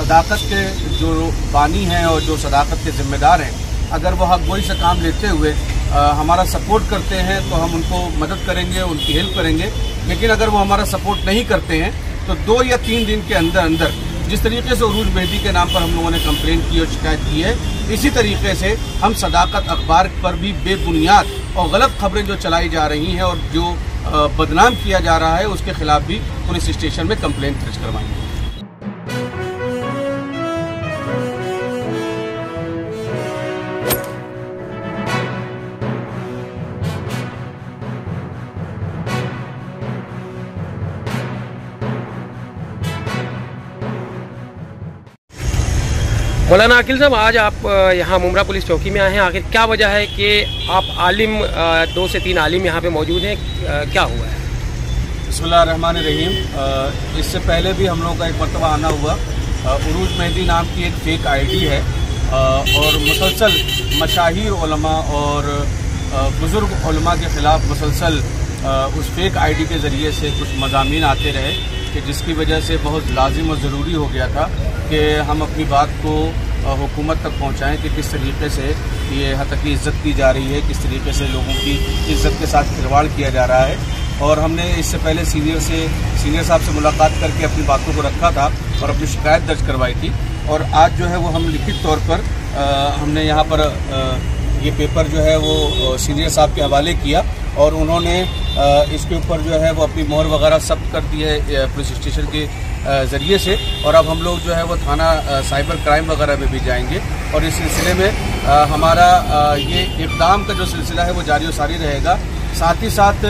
सदाकत के जो बानी हैं और जो सदाकत के ज़िम्मेदार हैं, अगर वो हक गोई से काम लेते हुए हमारा सपोर्ट करते हैं तो हम उनको मदद करेंगे, उनकी हेल्प करेंगे। लेकिन अगर वो हमारा सपोर्ट नहीं करते हैं तो 2 या 3 दिन के अंदर अंदर जिस तरीके से उरूज मेहदी के नाम पर हम लोगों ने कंप्लेंट की और शिकायत की है, इसी तरीके से हम सदाकत अखबार पर भी बेबुनियाद और गलत खबरें जो चलाई जा रही हैं और जो बदनाम किया जा रहा है उसके खिलाफ भी पुलिस स्टेशन में कंप्लेंट दर्ज करवाएंगे। मौलाना अकील साहब, आज आप यहाँ मुमरा पुलिस चौकी में आए हैं, आखिर क्या वजह है कि आप आलिम 2 से 3 आलिम यहाँ पे मौजूद हैं, क्या हुआ है? बिस्मिल्लाहिर्रहमानिर्रहीम। इससे पहले भी हम लोगों का एक मरतबा आना हुआ। उरूज मेहदी नाम की एक फ़ेक आईडी है और मुसलसल मशाहिर उलमा और बुज़ुर्ग उलमा के ख़िलाफ़ मुसलसल उस फेक आईडी के ज़रिए से कुछ मज़ामीन आते रहे कि जिसकी वजह से बहुत लाजिम और ज़रूरी हो गया था कि हम अपनी बात को हुकूमत तक पहुँचाएँ कि किस तरीके से ये यहाँ तक की इज़्ज़त की जा रही है, किस तरीके से लोगों की इज़्ज़त के साथ खिलवाड़ किया जा रहा है। और हमने इससे पहले सीनियर साहब से मुलाकात करके अपनी बातों को रखा था और अपनी शिकायत दर्ज करवाई थी। और आज जो है वो हम लिखित तौर पर हमने यहाँ पर ये पेपर जो है वो सीनियर साहब के हवाले किया और उन्होंने इसके ऊपर जो है वो अपनी मोहर वगैरह सब कर दी है पुलिस स्टेशन के ज़रिए से। और अब हम लोग जो है वो थाना साइबर क्राइम वगैरह में भी जाएंगे और इस सिलसिले में हमारा ये इक़दाम का जो सिलसिला है वो जारी और सारी रहेगा। साथ ही साथ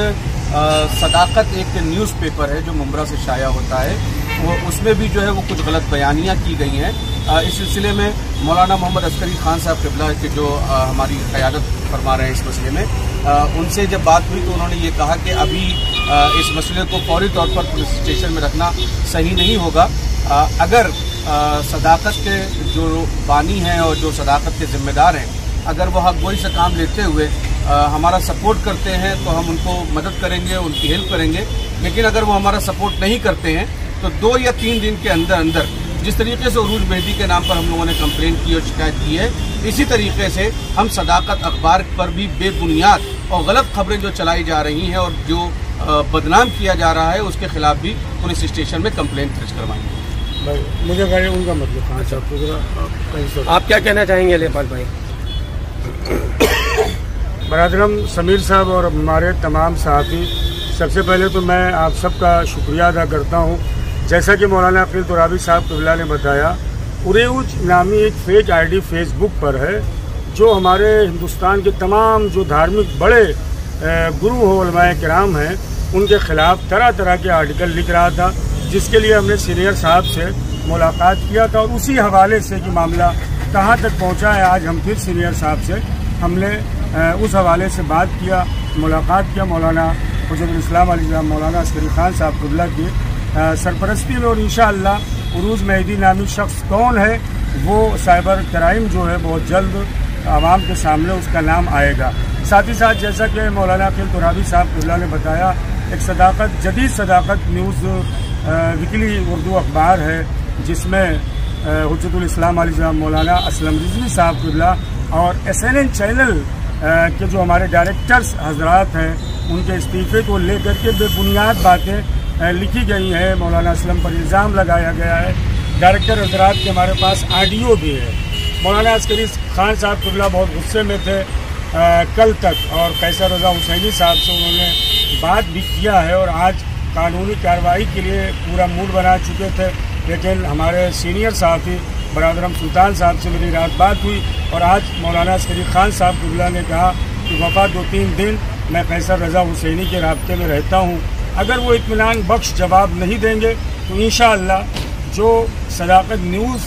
सदाकत एक न्यूज़पेपर है जो मुमरा से शाया होता है, वो उसमें भी जो है वो कुछ गलत बयानियाँ की गई हैं। इस सिलसिले में मौलाना मोहम्मद अस्करी खान साहब क़िबला के जो हमारी क़यादत फरमा रहे हैं इस मसले में, उनसे जब बात हुई तो उन्होंने ये कहा कि अभी इस मसले को फौरी तौर पर पुलिस स्टेशन में रखना सही नहीं होगा। अगर सदाकत के जो बानी हैं और जो सदाकत के ज़िम्मेदार हैं, अगर वो हक गोई से काम लेते हुए हमारा सपोर्ट करते हैं तो हम उनको मदद करेंगे, उनकी हेल्प करेंगे। लेकिन अगर वो हमारा सपोर्ट नहीं करते हैं तो 2 या 3 दिन के अंदर अंदर जिस तरीके से उरूज मेहदी के नाम पर हम लोगों ने कंप्लेंट की और शिकायत की है, इसी तरीके से हम सदाकत अखबार पर भी बेबुनियाद और गलत खबरें जो चलाई जा रही हैं और जो बदनाम किया जा रहा है उसके खिलाफ भी पुलिस स्टेशन में कंप्लेंट दर्ज करवाएंगे। भाई मुझे उनका मतलब आप क्या कहना चाहेंगे लेपाल भाई? बरादरम समीर साहब और हमारे तमाम साथी, सबसे पहले तो मैं आप सबका शुक्रिया अदा करता हूँ। जैसा कि मौलाना अकील तुराबी साहब क़िबला ने बताया, उरूज नामी एक फ़ेक आईडी फेसबुक पर है जो हमारे हिंदुस्तान के तमाम जो धार्मिक बड़े गुरु उलमाए किराम हैं उनके ख़िलाफ़ तरह तरह के आर्टिकल लिख रहा था, जिसके लिए हमने सीनियर साहब से मुलाकात किया था और उसी हवाले से कि मामला कहाँ तक पहुँचा है, आज हम फिर सीनियर साहब से हमने उस हवाले से बात किया, मुलाकात किया। मौलाना हुज्जतुल इस्लाम मौलाना अस्करी खान साहब क़िबला की सरपरस्ती में, और इंशाअल्लाह उरूज मेहदी नामी शख्स कौन है वो साइबर क्राइम जो है बहुत जल्द आवाम के सामने उसका नाम आएगा। साथ ही साथ जैसा कि मौलाना अकील तुराबी साहब क़िबला ने बताया, एक सदाकत जदीद सदाकत न्यूज़ वीकली उर्दू अखबार है जिसमें हुज्जतुल इस्लाम मौलाना असलम रिजवी साहब क़िबला और SNN चैनल के जो हमारे डायरेक्टर्स हजरात हैं उनके इस्तीफ़े को लेकर के बेबुनियाद बातें लिखी गई हैं। मौलाना असलम पर इल्ज़ाम लगाया गया है। डायरेक्टर हजरात के हमारे पास ऑडियो भी है। मौलाना अस्करी खान साहब क़िबला बहुत गुस्से में थे कल तक, और कैसर रज़ा हुसैनी साहब से उन्होंने बात भी किया है और आज कानूनी कार्रवाई के लिए पूरा मूड बना चुके थे। लेकिन हमारे सीनियर साथी बरादरम सुल्तान साहब से मेरी रात बात हुई और आज मौलाना अस्करी खान साहब क़िबला ने कहा कि वफ़ा 2-3 दिन मैं कैसर रज़ा हुसैनी के राब्ते में रहता हूँ, अगर वो इत्मीनान बख्श जवाब नहीं देंगे तो इंशाअल्लाह जो सदाकत न्यूज़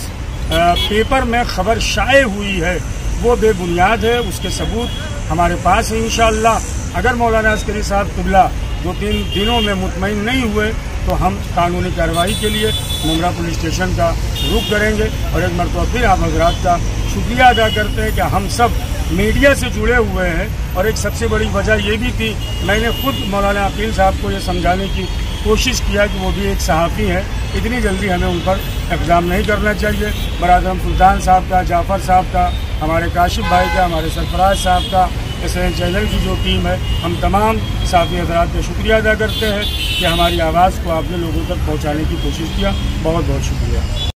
पेपर में ख़बर शाये हुई है वो बेबुनियाद है, उसके सबूत हमारे पास है। इंशाअल्लाह अगर मौलाना अस्करी साहब क़िबला 2-3 दिनों में मुतमईन नहीं हुए तो हम कानूनी कार्रवाई के लिए मुमरा पुलिस स्टेशन का रुख करेंगे। और एक मरतबा फिर आप हजरात का शुक्रिया अदा करते हैं कि हम सब मीडिया से जुड़े हुए हैं। और एक सबसे बड़ी वजह ये भी थी, मैंने खुद मौलाना अकील साहब को ये समझाने की कोशिश किया कि वो भी एक सहाफ़ी है, इतनी जल्दी हमें उन पर इक़दाम नहीं करना चाहिए। बरादरम सुल्तान साहब का, जाफ़र साहब का, हमारे काशिफ भाई का, हमारे सरफराज साहब का, SN चैनल की जो टीम है, हम तमाम साथी हज़रात का शुक्रिया अदा करते हैं कि हमारी आवाज़ को आपने लोगों तक पहुँचाने की कोशिश किया। बहुत बहुत शुक्रिया।